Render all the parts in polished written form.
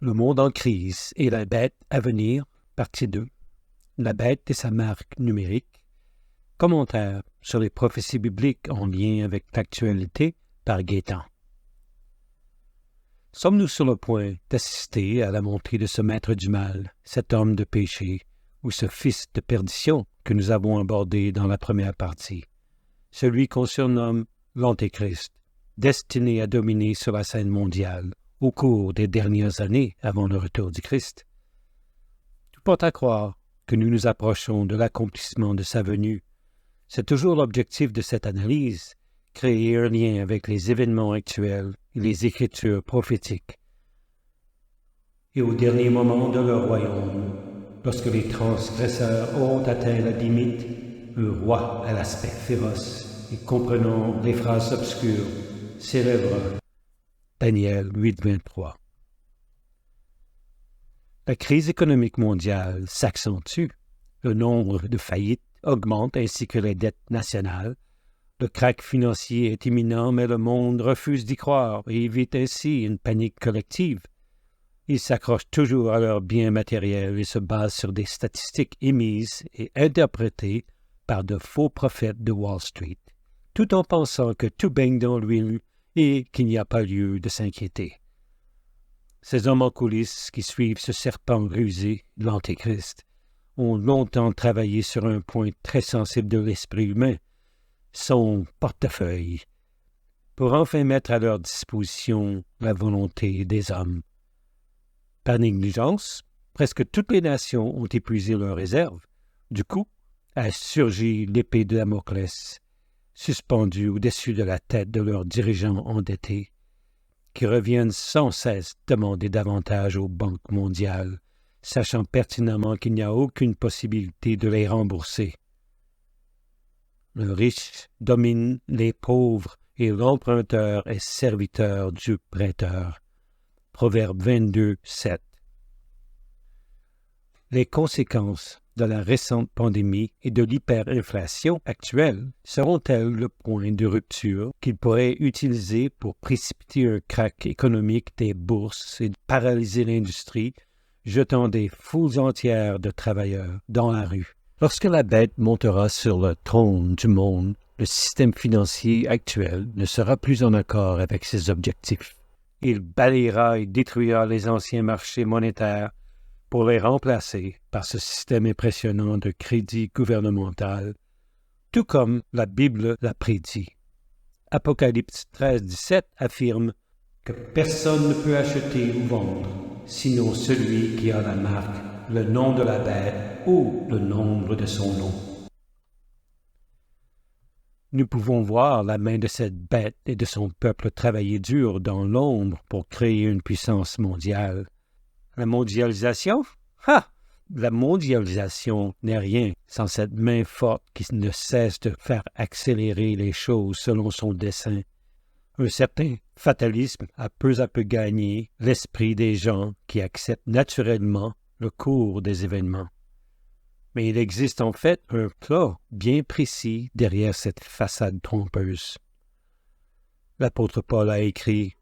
Le monde en crise et la bête à venir, partie 2. La bête et sa marque numérique. Commentaire sur les prophéties bibliques en lien avec l'actualité par Gaétan. Sommes-nous sur le point d'assister à la montée de ce maître du mal, cet homme de péché, ou ce fils de perdition que nous avons abordé dans la première partie, celui qu'on surnomme l'Antéchrist, destiné à dominer sur la scène mondiale au cours des dernières années avant le retour du Christ? Tout porte à croire que nous nous approchons de l'accomplissement de sa venue. C'est toujours l'objectif de cette analyse, créer un lien avec les événements actuels et les écritures prophétiques. Et au dernier moment de leur royaume, lorsque les transgresseurs ont atteint la limite, un roi à l'aspect féroce et comprenant les phrases obscures s'élèvera. Daniel 8:23. La crise économique mondiale s'accentue, le nombre de faillites augmente ainsi que les dettes nationales. Le krach financier est imminent, mais le monde refuse d'y croire et évite ainsi une panique collective. Ils s'accrochent toujours à leurs biens matériels et se basent sur des statistiques émises et interprétées par de faux prophètes de Wall Street, tout en pensant que tout baigne dans l'huile et qu'il n'y a pas lieu de s'inquiéter. Ces hommes en coulisses qui suivent ce serpent rusé, l'Antéchrist, ont longtemps travaillé sur un point très sensible de l'esprit humain, son portefeuille, pour enfin mettre à leur disposition la volonté des hommes. Par négligence, presque toutes les nations ont épuisé leurs réserves. Du coup, a surgi l'épée de Damoclès, suspendue au-dessus de la tête de leurs dirigeants endettés, qui reviennent sans cesse demander davantage aux banques mondiales, sachant pertinemment qu'il n'y a aucune possibilité de les rembourser. Le riche domine les pauvres et l'emprunteur est serviteur du prêteur. Proverbe 22:7. Les conséquences de la récente pandémie et de l'hyperinflation actuelle seront-elles le point de rupture qu'ils pourraient utiliser pour précipiter un krach économique des bourses et paralyser l'industrie, jetant des foules entières de travailleurs dans la rue? Lorsque la bête montera sur le trône du monde, le système financier actuel ne sera plus en accord avec ses objectifs. Il balayera et détruira les anciens marchés monétaires pour les remplacer par ce système impressionnant de crédit gouvernemental, tout comme la Bible l'a prédit. Apocalypse 13:17 affirme que personne ne peut acheter ou vendre, sinon celui qui a la marque, le nom de la bête ou le nombre de son nom. Nous pouvons voir la main de cette bête et de son peuple travailler dur dans l'ombre pour créer une puissance mondiale. La mondialisation? La mondialisation n'est rien sans cette main forte qui ne cesse de faire accélérer les choses selon son dessein. Un certain fatalisme a peu à peu gagné l'esprit des gens qui acceptent naturellement le cours des événements. Mais il existe en fait un plan bien précis derrière cette façade trompeuse. L'apôtre Paul a écrit: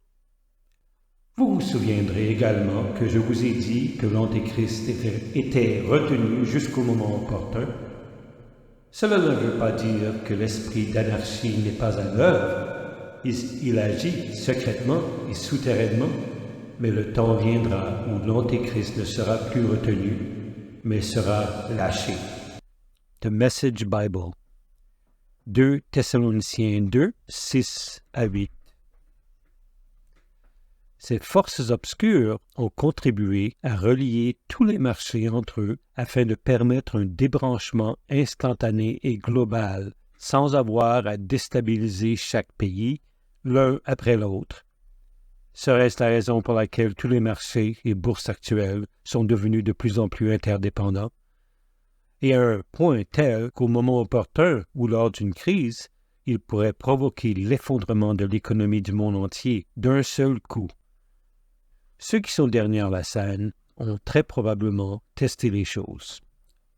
« Vous vous souviendrez également que je vous ai dit que l'Antéchrist était retenu jusqu'au moment opportun. Cela ne veut pas dire que l'esprit d'anarchie n'est pas à l'œuvre. Il agit secrètement et souterrainement, mais le temps viendra où l'Antéchrist ne sera plus retenu, mais sera lâché. » The Message Bible. 2 Thessaloniciens 2, 6-8. Ces forces obscures ont contribué à relier tous les marchés entre eux afin de permettre un débranchement instantané et global, sans avoir à déstabiliser chaque pays, l'un après l'autre. Serait-ce la raison pour laquelle tous les marchés et bourses actuelles sont devenus de plus en plus interdépendants? Et à un point tel qu'au moment opportun ou lors d'une crise, il pourrait provoquer l'effondrement de l'économie du monde entier d'un seul coup. Ceux qui sont derrière la scène ont très probablement testé les choses,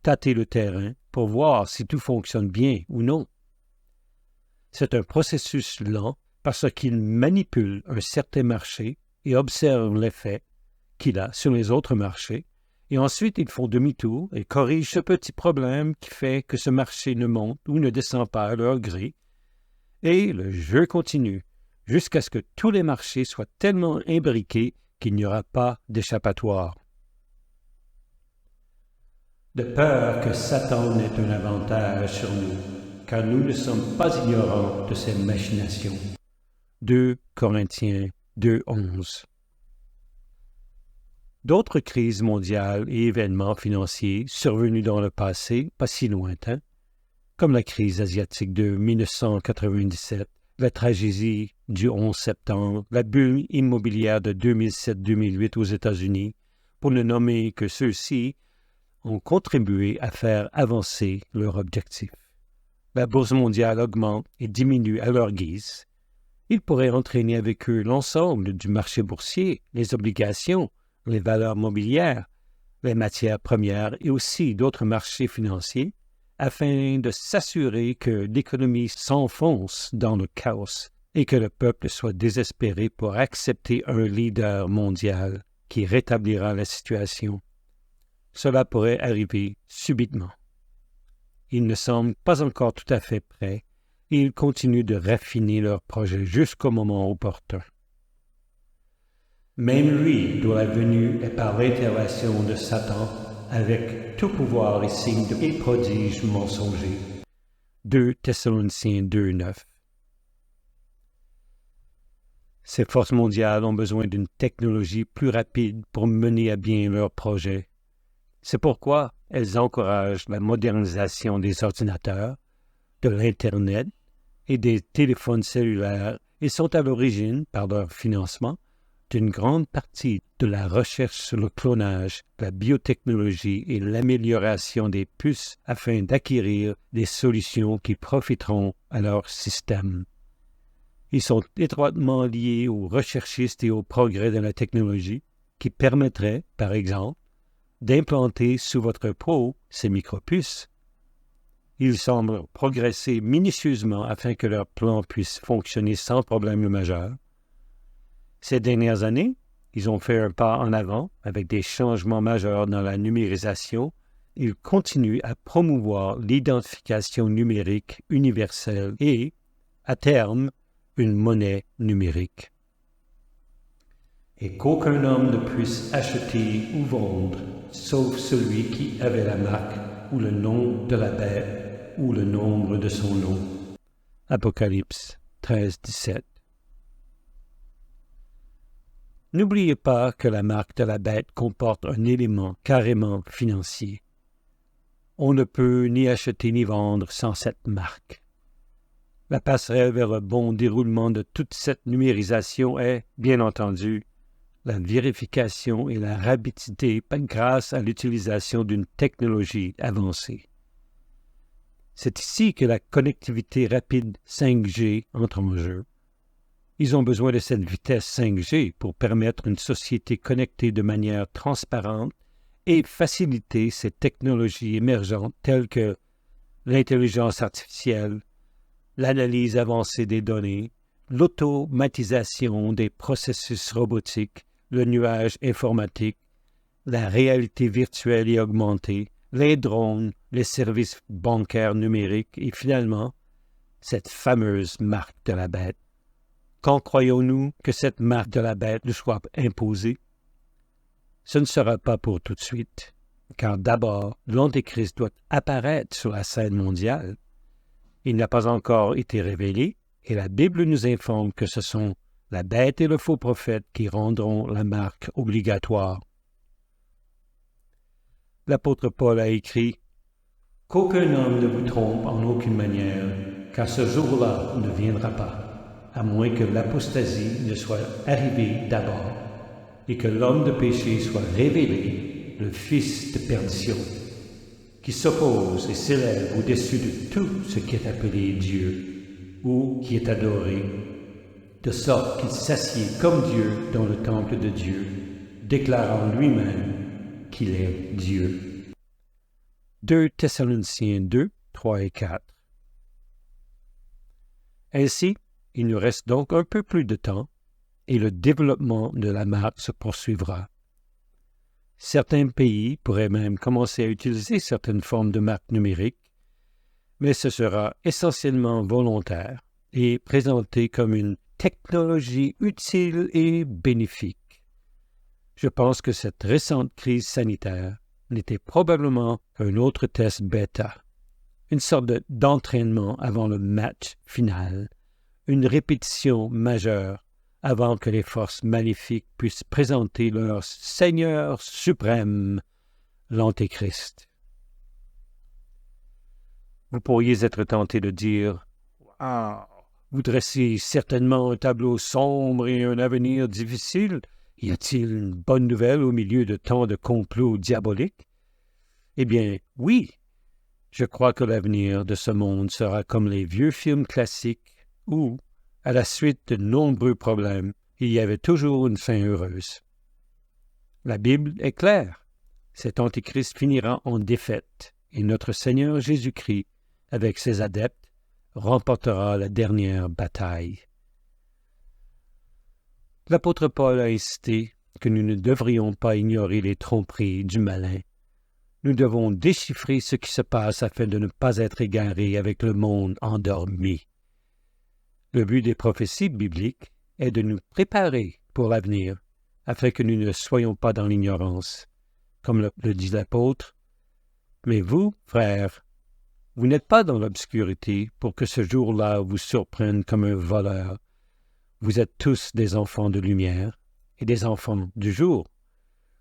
tâté le terrain pour voir si tout fonctionne bien ou non. C'est un processus lent parce qu'ils manipulent un certain marché et observent l'effet, qu'il a sur les autres marchés, et ensuite ils font demi-tour et corrigent ce petit problème qui fait que ce marché ne monte ou ne descend pas à leur gré, et le jeu continue jusqu'à ce que tous les marchés soient tellement imbriqués qu'il n'y aura pas d'échappatoire. De peur que Satan n'ait un avantage sur nous, car nous ne sommes pas ignorants de ses machinations. 2 Corinthiens 2:11. D'autres crises mondiales et événements financiers survenus dans le passé, pas si lointain, comme la crise asiatique de 1997, la tragédie du 11 septembre, la bulle immobilière de 2007-2008 aux États-Unis, pour ne nommer que ceux-ci, ont contribué à faire avancer leur objectif. La bourse mondiale augmente et diminue à leur guise. Ils pourraient entraîner avec eux l'ensemble du marché boursier, les obligations, les valeurs mobilières, les matières premières et aussi d'autres marchés financiers, afin de s'assurer que l'économie s'enfonce dans le chaos et que le peuple soit désespéré pour accepter un leader mondial qui rétablira la situation. Cela pourrait arriver subitement. Ils ne semblent pas encore tout à fait prêts et ils continuent de raffiner leur projet jusqu'au moment opportun. Même lui, dont la venue est par l'intervention de Satan, avec tout pouvoir et signe et prodiges mensongers. 2 Thessaloniciens 2:9. Ces forces mondiales ont besoin d'une technologie plus rapide pour mener à bien leurs projets. C'est pourquoi elles encouragent la modernisation des ordinateurs, de l'Internet et des téléphones cellulaires et sont à l'origine, par leur financement, d'une grande partie de la recherche sur le clonage, la biotechnologie et l'amélioration des puces afin d'acquérir des solutions qui profiteront à leur système. Ils sont étroitement liés aux recherchistes et aux progrès de la technologie qui permettraient, par exemple, d'implanter sous votre peau ces micropuces. Ils semblent progresser minutieusement afin que leur plan puisse fonctionner sans problème majeur. Ces dernières années, ils ont fait un pas en avant avec des changements majeurs dans la numérisation. Ils continuent à promouvoir l'identification numérique universelle et, à terme, une monnaie numérique. Et qu'aucun homme ne puisse acheter ou vendre, sauf celui qui avait la marque ou le nom de la bête ou le nombre de son nom. Apocalypse 13:17. N'oubliez pas que la marque de la bête comporte un élément carrément financier. On ne peut ni acheter ni vendre sans cette marque. La passerelle vers le bon déroulement de toute cette numérisation est, bien entendu, la vérification et la rapidité grâce à l'utilisation d'une technologie avancée. C'est ici que la connectivité rapide 5G entre en jeu. Ils ont besoin de cette vitesse 5G pour permettre une société connectée de manière transparente et faciliter ces technologies émergentes telles que l'intelligence artificielle, l'analyse avancée des données, l'automatisation des processus robotiques, le nuage informatique, la réalité virtuelle et augmentée, les drones, les services bancaires numériques et finalement, cette fameuse marque de la bête. Quand croyons-nous que cette marque de la bête nous soit imposée? Ce ne sera pas pour tout de suite, car d'abord, l'Antéchrist doit apparaître sur la scène mondiale. Il n'a pas encore été révélé, et la Bible nous informe que ce sont la bête et le faux prophète qui rendront la marque obligatoire. L'apôtre Paul a écrit « Qu'aucun homme ne vous trompe en aucune manière, car ce jour-là ne viendra pas. » à moins que l'apostasie ne soit arrivée d'abord, et que l'homme de péché soit révélé, le fils de perdition, qui s'oppose et s'élève au-dessus de tout ce qui est appelé Dieu, ou qui est adoré, de sorte qu'il s'assied comme Dieu dans le temple de Dieu, déclarant lui-même qu'il est Dieu. 2 Thessaloniciens 2, 3 et 4. Ainsi, il nous reste donc un peu plus de temps et le développement de la marque se poursuivra. Certains pays pourraient même commencer à utiliser certaines formes de marques numériques, mais ce sera essentiellement volontaire et présenté comme une technologie utile et bénéfique. Je pense que cette récente crise sanitaire n'était probablement qu'un autre test bêta, une sorte d'entraînement avant le match final, une répétition majeure avant que les forces maléfiques puissent présenter leur Seigneur suprême, l'Antéchrist. Vous pourriez être tenté de dire « Ah, vous dressez certainement un tableau sombre et un avenir difficile. Y a-t-il une bonne nouvelle au milieu de tant de complots diaboliques? » Eh bien, oui. Je crois que l'avenir de ce monde sera comme les vieux films classiques où, à la suite de nombreux problèmes, il y avait toujours une fin heureuse. La Bible est claire. Cet Antéchrist finira en défaite et notre Seigneur Jésus-Christ, avec ses adeptes, remportera la dernière bataille. L'apôtre Paul a insisté que nous ne devrions pas ignorer les tromperies du malin. Nous devons déchiffrer ce qui se passe afin de ne pas être égarés avec le monde endormi. Le but des prophéties bibliques est de nous préparer pour l'avenir, afin que nous ne soyons pas dans l'ignorance. Comme le dit l'apôtre, « Mais vous, frères, vous n'êtes pas dans l'obscurité pour que ce jour-là vous surprenne comme un voleur. Vous êtes tous des enfants de lumière et des enfants du jour.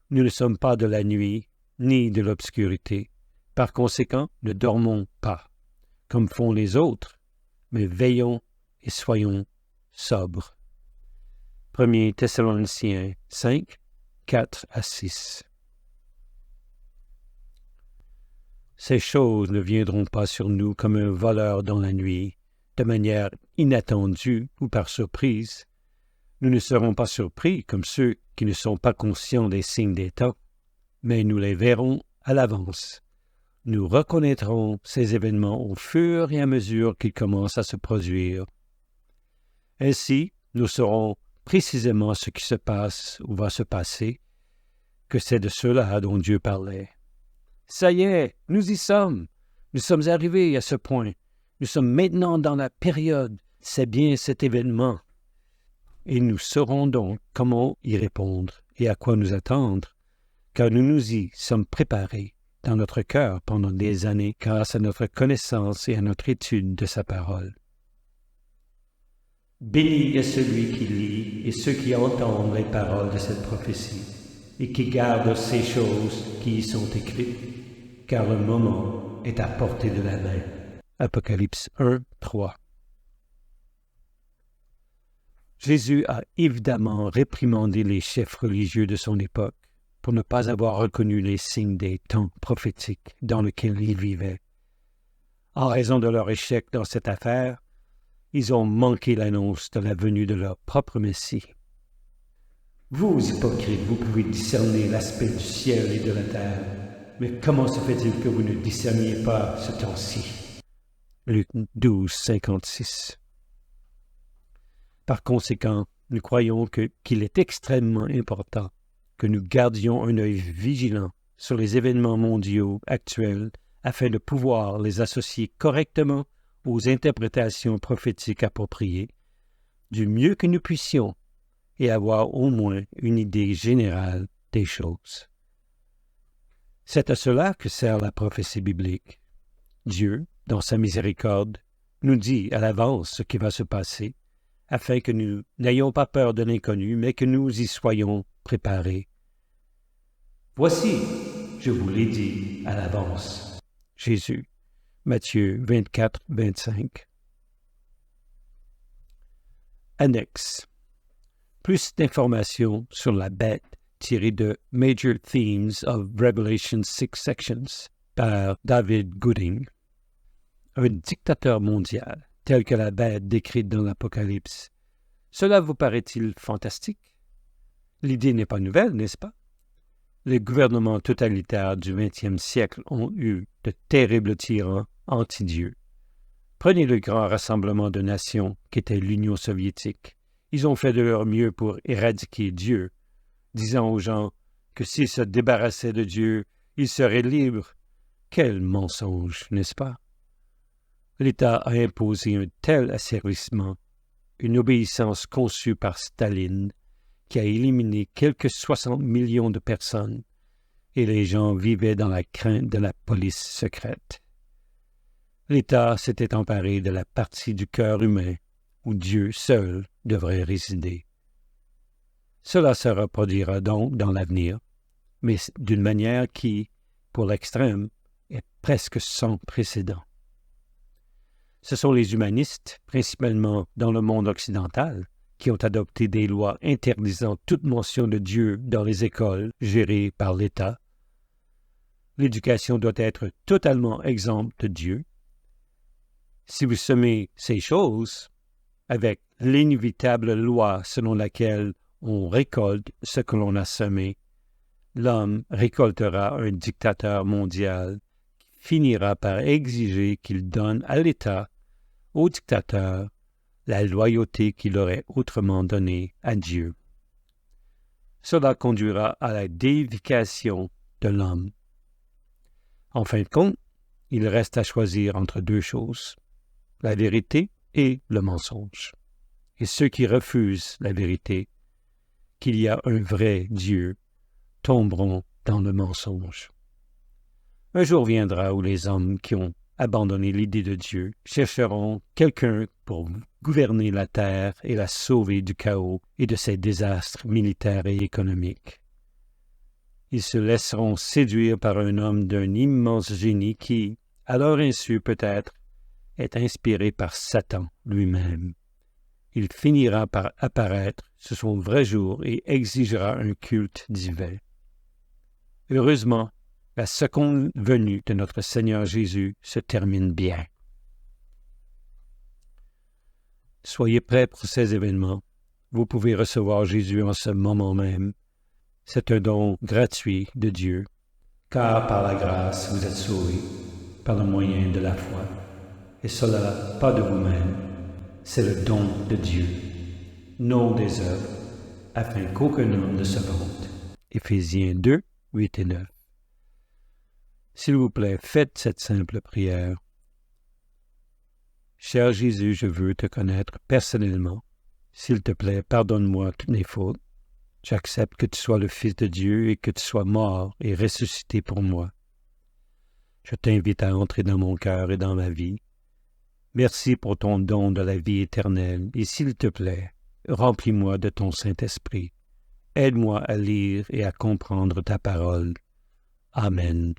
Nous ne sommes pas de la nuit ni de l'obscurité. Par conséquent, ne dormons pas, comme font les autres, mais veillons et soyons sobres. » 1 Thessaloniciens 5, 4 à 6. Ces choses ne viendront pas sur nous comme un voleur dans la nuit, de manière inattendue ou par surprise. Nous ne serons pas surpris comme ceux qui ne sont pas conscients des signes des temps, mais nous les verrons à l'avance. Nous reconnaîtrons ces événements au fur et à mesure qu'ils commencent à se produire. Ainsi, nous saurons précisément ce qui se passe ou va se passer, que c'est de cela dont Dieu parlait. Ça y est, nous y sommes. Nous sommes arrivés à ce point. Nous sommes maintenant dans la période. C'est bien cet événement. Et nous saurons donc comment y répondre et à quoi nous attendre, car nous nous y sommes préparés dans notre cœur pendant des années grâce à notre connaissance et à notre étude de sa parole. Béni est celui qui lit et ceux qui entendent les paroles de cette prophétie et qui gardent ces choses qui y sont écrites, car le moment est à portée de la main. Apocalypse 1, 3. Jésus a évidemment réprimandé les chefs religieux de son époque pour ne pas avoir reconnu les signes des temps prophétiques dans lesquels ils vivaient. En raison de leur échec dans cette affaire, ils ont manqué l'annonce de la venue de leur propre Messie. Vous, hypocrites, vous pouvez discerner l'aspect du ciel et de la terre, mais comment se fait-il que vous ne discerniez pas ce temps-ci? Luc 12, 56. Par conséquent, nous croyons qu'il est extrêmement important que nous gardions un œil vigilant sur les événements mondiaux actuels afin de pouvoir les associer correctement aux interprétations prophétiques appropriées, du mieux que nous puissions, et avoir au moins une idée générale des choses. C'est à cela que sert la prophétie biblique. Dieu, dans sa miséricorde, nous dit à l'avance ce qui va se passer, afin que nous n'ayons pas peur de l'inconnu, mais que nous y soyons préparés. Voici, je vous l'ai dit à l'avance. Jésus, Matthieu 24, 25. Annexe. Plus d'informations sur la bête tirées de Major Themes of Revelation 6 Sections par David Gooding. Un dictateur mondial, tel que la bête décrite dans l'Apocalypse. Cela vous paraît-il fantastique? L'idée n'est pas nouvelle, n'est-ce pas? Les gouvernements totalitaires du XXe siècle ont eu de terribles tyrans anti-Dieu. Prenez le grand rassemblement de nations qu'était l'Union soviétique. Ils ont fait de leur mieux pour éradiquer Dieu, disant aux gens que s'il se débarrassait de Dieu, il serait libre. Quel mensonge, n'est-ce pas? L'État a imposé un tel asservissement, une obéissance conçue par Staline, qui a éliminé quelques 60 millions de personnes, et les gens vivaient dans la crainte de la police secrète. L'État s'était emparé de la partie du cœur humain où Dieu seul devrait résider. Cela se reproduira donc dans l'avenir, mais d'une manière qui, pour l'extrême, est presque sans précédent. Ce sont les humanistes, principalement dans le monde occidental, qui ont adopté des lois interdisant toute mention de Dieu dans les écoles gérées par l'État. L'éducation doit être totalement exempte de Dieu. Si vous semez ces choses, avec l'inévitable loi selon laquelle on récolte ce que l'on a semé, l'homme récoltera un dictateur mondial qui finira par exiger qu'il donne à l'État, au dictateur, la loyauté qu'il aurait autrement donnée à Dieu. Cela conduira à la déification de l'homme. En fin de compte, il reste à choisir entre deux choses, la vérité et le mensonge. Et ceux qui refusent la vérité, qu'il y a un vrai Dieu, tomberont dans le mensonge. Un jour viendra où les hommes qui ont abandonné l'idée de Dieu chercheront quelqu'un pour gouverner la terre et la sauver du chaos et de ses désastres militaires et économiques. Ils se laisseront séduire par un homme d'un immense génie qui, à leur insu peut-être, est inspiré par Satan lui-même. Il finira par apparaître sous son vrai jour et exigera un culte divin. Heureusement, la seconde venue de notre Seigneur Jésus se termine bien. Soyez prêts pour ces événements. Vous pouvez recevoir Jésus en ce moment même. C'est un don gratuit de Dieu, car par la grâce vous êtes sauvés, par le moyen de la foi. Et cela, pas de vous-même, c'est le don de Dieu, non des œuvres, afin qu'aucun homme ne se vante. Éphésiens 2, 8 et 9. S'il vous plaît, faites cette simple prière. Cher Jésus, je veux te connaître personnellement. S'il te plaît, pardonne-moi toutes mes fautes. J'accepte que tu sois le Fils de Dieu et que tu sois mort et ressuscité pour moi. Je t'invite à entrer dans mon cœur et dans ma vie. Merci pour ton don de la vie éternelle et s'il te plaît, remplis-moi de ton Saint-Esprit. Aide-moi à lire et à comprendre ta parole. Amen.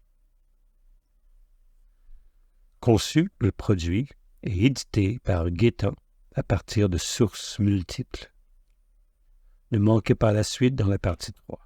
Conçu et produit et édité par Guetta à partir de sources multiples. Ne manquez pas la suite dans la partie 3.